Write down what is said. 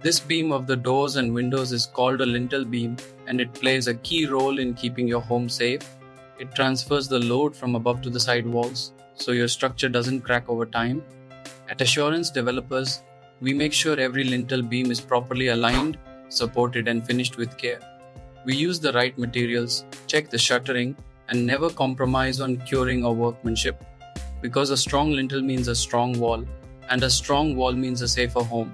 This beam of the doors and windows is called a lintel beam, and it plays a key role in keeping your home safe. It transfers the load from above to the side walls, so your structure doesn't crack over time. At Assurance Developers, we make sure every lintel beam is properly aligned, supported, and finished with care. We use the right materials, check the shuttering, and never compromise on curing or workmanship. Because a strong lintel means a strong wall, and a strong wall means a safer home.